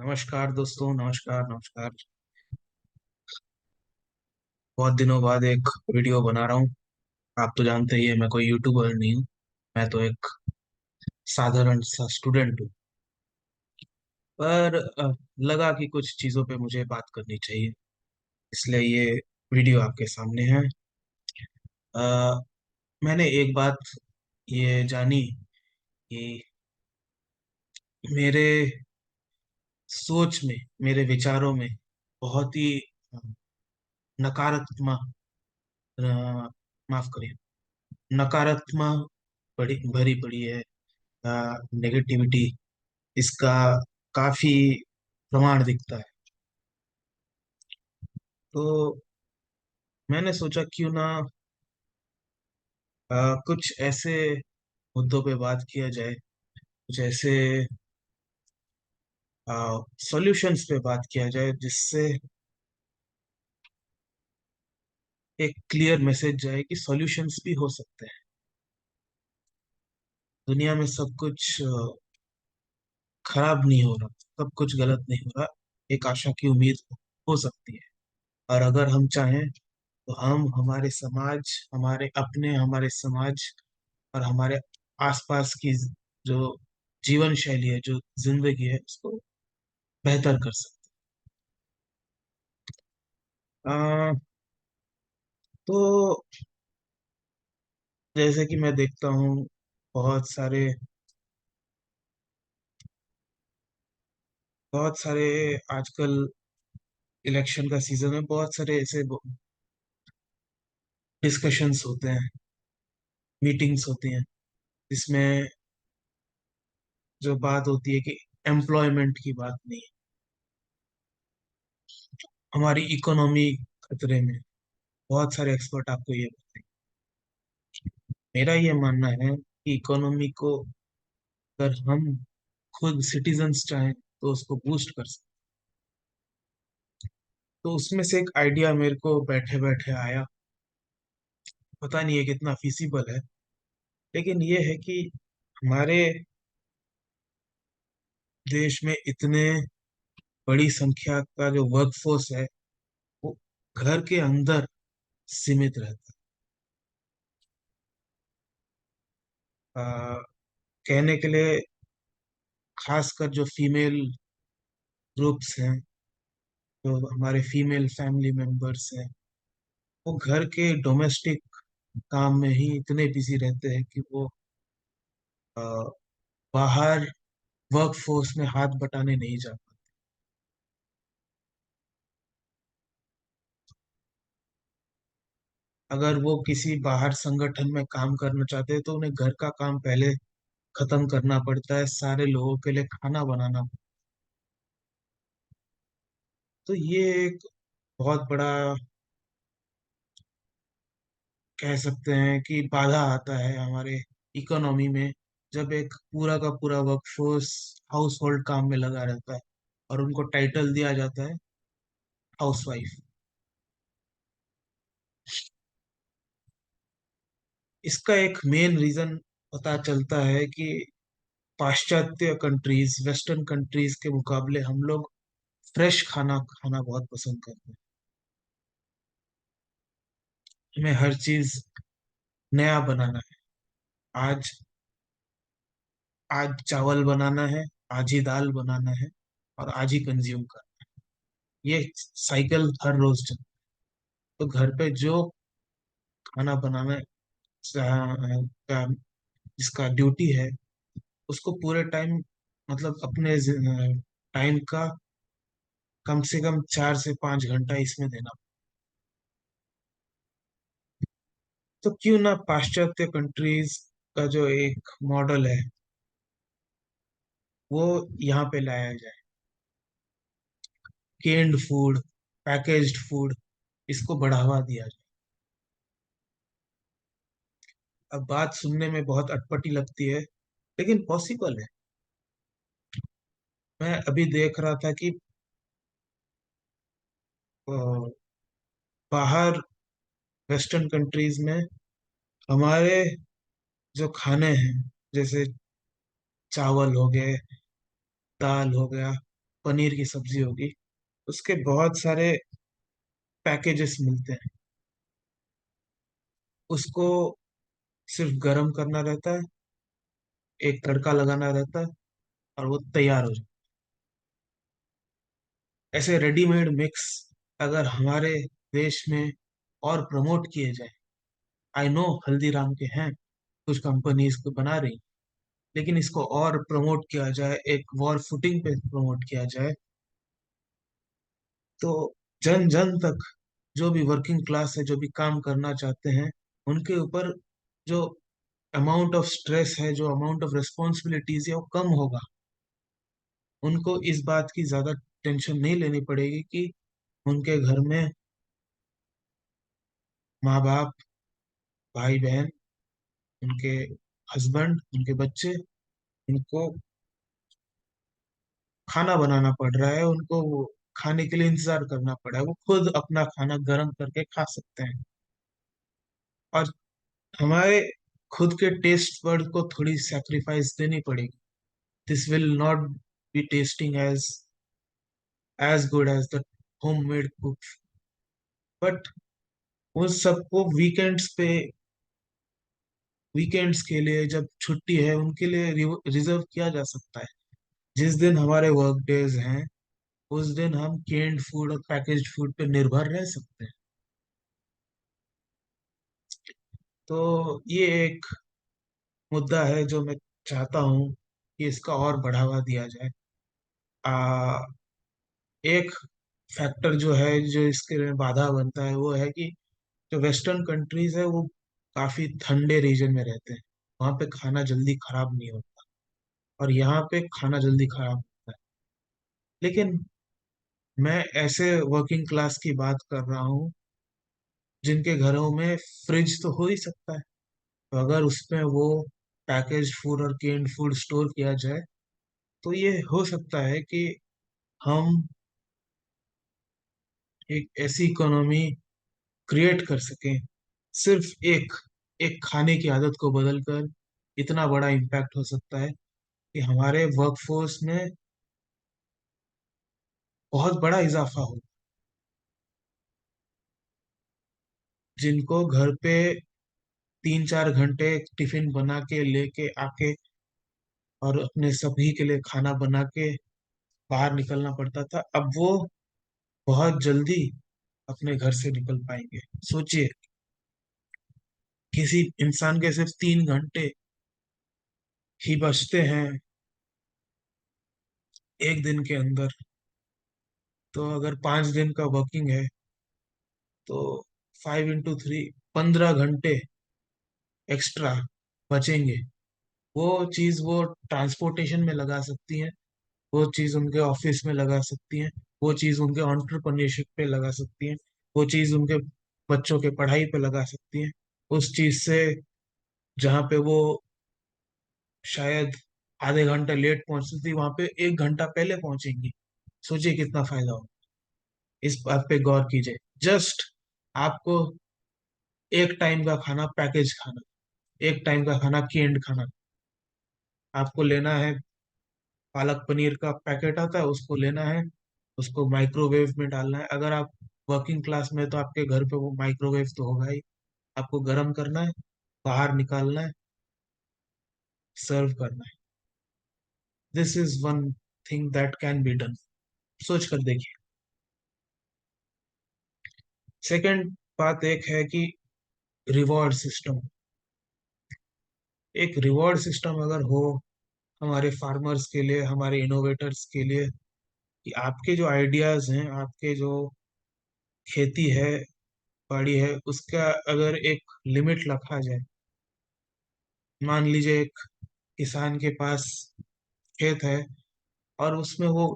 नमस्कार दोस्तों, नमस्कार नमस्कार। बहुत दिनों बाद एक वीडियो बना रहा हूँ। आप तो जानते ही है, मैं कोई यूट्यूबर नहीं हूँ। मैं तो एक साधारण सा स्टूडेंट हूँ। पर लगा कि कुछ चीज़ों पे मुझे बात करनी चाहिए, इसलिए ये वीडियो आपके सामने है। अ, मैंने एक बात ये जानी कि मेरे सोच में, मेरे विचारों में बहुत ही अ, नकारात्मक, माफ करिए, नकारात्मक बड़ी भरी पड़ी है। नेगेटिविटी, इसका काफी प्रमाण दिखता है। तो मैंने सोचा क्यों ना कुछ ऐसे मुद्दों पे बात किया जाए, कुछ ऐसे सॉल्यूशंस पे बात किया जाए जिससे एक क्लियर मैसेज जाए कि सॉल्यूशंस भी हो सकते हैं। दुनिया में सब कुछ खराब नहीं हो रहा, सब कुछ गलत नहीं हो रहा। एक आशा की उम्मीद हो सकती है। और अगर हम चाहें तो हम हमारे समाज, हमारे समाज और हमारे आसपास की जो जीवन शैली है, जो जिंदगी है, उसको बेहतर कर सकते हैं। तो जैसे कि मैं देखता हूँ, बहुत सारे बहुत सारे आजकल इलेक्शन का सीजन है, बहुत सारे ऐसे डिस्कशंस होते हैं, मीटिंग्स होती हैं, जिसमें जो बात होती है कि एम्प्लॉयमेंट की बात नहीं है, हमारी इकोनॉमी खतरे में। बहुत सारे एक्सपर्ट आपको ये बताएंगे। मेरा ये मानना है कि इकोनॉमी को अगर हम खुद सिटीजन्स चाहें तो उसको बूस्ट कर सकते। तो उसमें से एक आइडिया मेरे को बैठे बैठे आया। पता नहीं है कितना फीसिबल है, लेकिन ये है कि हमारे देश में इतने बड़ी संख्या का जो वर्कफोर्स है, वो घर के अंदर सीमित रहता है। कहने के लिए, खासकर जो फीमेल ग्रुप्स हैं, जो हमारे फीमेल फैमिली मेंबर्स हैं, वो घर के डोमेस्टिक काम में ही इतने बिजी रहते हैं कि वो अ, बाहर वर्कफोर्स में हाथ बटाने नहीं जा पाते। अगर वो किसी बाहर संगठन में काम करना चाहते हैं तो उन्हें घर का काम पहले खत्म करना पड़ता है, सारे लोगों के लिए खाना बनाना। तो ये एक बहुत बड़ा, कह सकते हैं कि बाधा आता है हमारे इकोनॉमी में, जब एक पूरा का पूरा वर्कफोर्स हाउस होल्ड काम में लगा रहता है और उनको टाइटल दिया जाता है हाउसवाइफ। इसका एक मेन रीजन पता चलता है कि पाश्चात्य कंट्रीज, वेस्टर्न कंट्रीज के मुकाबले हम लोग फ्रेश खाना खाना बहुत पसंद करते हैं। हमें हर चीज नया बनाना है। आज आज चावल बनाना है, आज ही दाल बनाना है, और आज ही कंज्यूम कर, ये साइकिल हर रोज चल। तो घर पे जो खाना बनाना का जिसका ड्यूटी है, उसको पूरे टाइम, मतलब अपने टाइम का कम से कम 4 से 5 घंटा इसमें देना। तो क्यों ना पाश्चात्य कंट्रीज का जो एक मॉडल है, वो यहाँ पे लाया जाए। केन्ड फूड, पैकेज्ड फूड, इसको बढ़ावा दिया जाए। अब बात सुनने में बहुत अटपटी लगती है, लेकिन पॉसिबल है। मैं अभी देख रहा था कि अ, बाहर वेस्टर्न कंट्रीज में हमारे जो खाने हैं, जैसे चावल हो गए, दाल हो गया, पनीर की सब्जी होगी, उसके बहुत सारे पैकेजेस मिलते हैं। उसको सिर्फ गरम करना रहता है, एक तड़का लगाना रहता है, और वो तैयार हो जाता है। ऐसे रेडीमेड मिक्स अगर हमारे देश में और प्रमोट किए जाए, आई नो हल्दीराम के हैं, कुछ कंपनीज को बना रही, लेकिन इसको और प्रमोट किया जाए, एक वॉर फुटिंग पे प्रमोट किया जाए, तो जन जन तक, जो भी वर्किंग क्लास है, जो भी काम करना चाहते हैं, उनके ऊपर जो अमाउंट ऑफ स्ट्रेस है, जो अमाउंट ऑफ रिस्पॉन्सिबिलिटीज है, वो कम होगा। उनको इस बात की ज्यादा टेंशन नहीं लेनी पड़ेगी कि उनके घर में माँ बाप, भाई बहन, उनके हस्बैंड, उनके बच्चे, उनको खाना बनाना पड़ रहा है, उनको वो खाने के लिए इंतजार करना पड़ा है। वो खुद अपना खाना गर्म करके खा सकते हैं। और हमारे खुद के टेस्ट बर्ड को थोड़ी सैक्रिफाइस देनी पड़ेगी। This will not be tasting as good as the home made cook, but उन सबको वीकेंड्स के लिए, जब छुट्टी है उनके लिए रिजर्व किया जा सकता है। जिस दिन हमारे वर्क डेज हैं, उस दिन हम केन्ड फूड और पैकेज्ड फूड पे निर्भर रह सकते हैं। तो ये एक मुद्दा है जो मैं चाहता हूँ कि इसका और बढ़ावा दिया जाए। आ, एक फैक्टर जो है, जो इसके लिए बाधा बनता है, वो है कि जो वेस्टर्न कंट्रीज है, वो काफी ठंडे रीजन में रहते हैं। वहाँ पे खाना जल्दी खराब नहीं होता, और यहाँ पे खाना जल्दी खराब होता है। लेकिन मैं ऐसे वर्किंग क्लास की बात कर रहा हूँ जिनके घरों में फ्रिज तो हो ही सकता है। तो अगर उसमें वो पैकेज फूड और केन्ड फूड स्टोर किया जाए, तो ये हो सकता है कि हम एक ऐसी इकोनॉमी क्रिएट कर सकें। सिर्फ एक एक खाने की आदत को बदलकर इतना बड़ा इम्पैक्ट हो सकता है कि हमारे वर्कफोर्स में बहुत बड़ा इजाफा हो। जिनको घर पे 3-4 घंटे टिफिन बना के लेके आके और अपने सभी के लिए खाना बना के बाहर निकलना पड़ता था, अब वो बहुत जल्दी अपने घर से निकल पाएंगे। सोचिए, किसी इंसान के सिर्फ 3 घंटे ही बचते हैं एक दिन के अंदर। तो अगर 5 दिन का वर्किंग है, तो 5 × 3, 15 घंटे एक्स्ट्रा बचेंगे। वो चीज वो ट्रांसपोर्टेशन में लगा सकती हैं, वो चीज उनके ऑफिस में लगा सकती हैं, वो चीज उनके एंटरप्रेन्योरशिप पे लगा सकती हैं, वो चीज उनके बच्चों के पढ़ाई पे लगा सकती हैं। उस चीज से जहाँ पे वो शायद आधे घंटे लेट पहुंचती थी, वहां पे 1 घंटा पहले पहुंचेंगी। सोचिए कितना फायदा हो। इस बात पे गौर कीजिए। जस्ट आपको एक टाइम का खाना पैकेज खाना, एक टाइम का खाना केंड खाना, आपको लेना है। पालक पनीर का पैकेट आता है, उसको लेना है, उसको माइक्रोवेव में डालना है। अगर आप वर्किंग क्लास में, तो आपके घर पे वो माइक्रोवेव तो होगा ही। आपको गर्म करना है, बाहर निकालना है, सर्व करना है। This is one thing that can be done. सोच कर देखिए। सेकंड बात एक है कि रिवॉर्ड सिस्टम। एक रिवॉर्ड सिस्टम अगर हो हमारे फार्मर्स के लिए, हमारे इनोवेटर्स के लिए, कि आपके जो आइडियाज हैं, आपके जो खेती है, बाड़ी है, उसका अगर एक लिमिट रखा जाए। मान लीजिए एक किसान के पास खेत है, और उसमें वो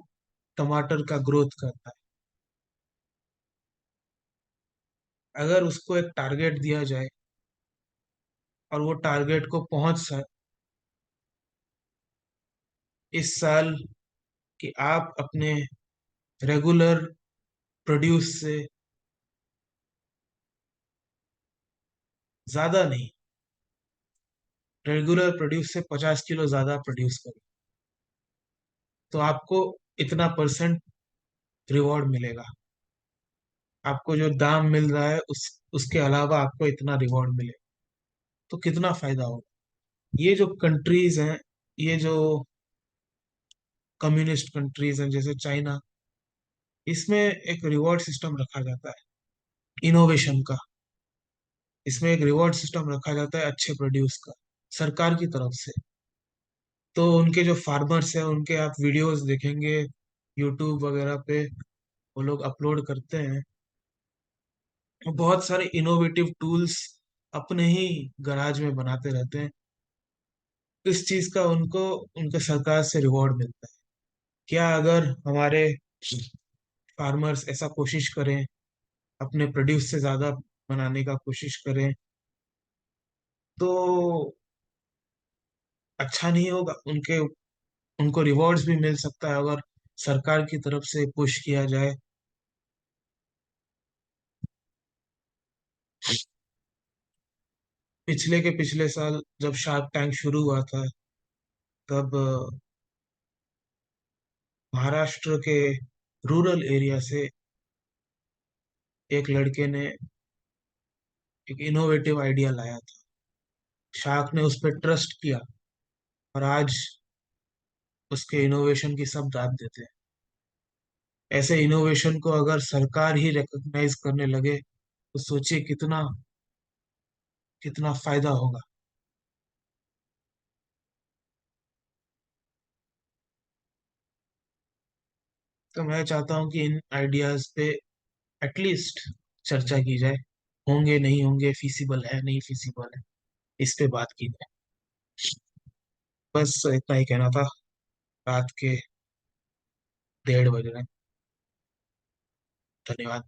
टमाटर का ग्रोथ करता है। अगर उसको एक टारगेट दिया जाए, और वो टारगेट को इस साल, कि आप अपने रेगुलर प्रोड्यूस से ज्यादा नहीं, रेगुलर प्रोड्यूस से 50 किलो ज्यादा प्रोड्यूस करें, तो आपको इतना परसेंट रिवॉर्ड मिलेगा। आपको जो दाम मिल रहा है उसके अलावा आपको इतना रिवॉर्ड मिलेगा, तो कितना फायदा होगा। ये जो कंट्रीज हैं, ये जो कम्युनिस्ट कंट्रीज हैं जैसे चाइना, इसमें एक रिवॉर्ड सिस्टम रखा जाता है इनोवेशन का। इसमें एक रिवॉर्ड सिस्टम रखा जाता है अच्छे प्रोड्यूस का, सरकार की तरफ से। तो उनके जो फार्मर्स हैं उनके आप वीडियोस देखेंगे यूट्यूब वगैरह पे, वो लोग अपलोड करते हैं। बहुत सारे इनोवेटिव टूल्स अपने ही गराज में बनाते रहते हैं। इस चीज का उनको उनके सरकार से रिवॉर्ड मिलता है। क्या अगर हमारे फार्मर्स ऐसा कोशिश करें, अपने प्रोड्यूस से ज्यादा बनाने का कोशिश करें, तो अच्छा नहीं होगा? उनके उनको रिवॉर्ड्स भी मिल सकता है अगर सरकार की तरफ से पुश किया जाए। पिछले के पिछले साल जब शार्क टैंक शुरू हुआ था, तब महाराष्ट्र के रूरल एरिया से एक लड़के ने एक इनोवेटिव आइडिया लाया था। शार्क ने उस पर ट्रस्ट किया, और आज उसके इनोवेशन की सब दाद देते हैं। ऐसे इनोवेशन को अगर सरकार ही रिकॉग्नाइज करने लगे, तो सोचिए कितना कितना फायदा होगा। तो मैं चाहता हूँ कि इन आइडियाज पे एटलीस्ट चर्चा की जाए। होंगे नहीं होंगे, फीसिबल है नहीं फीसिबल है, इस पे बात की जाए। बस इतना ही कहना था। रात के 1:30 बज रहे हैं। धन्यवाद।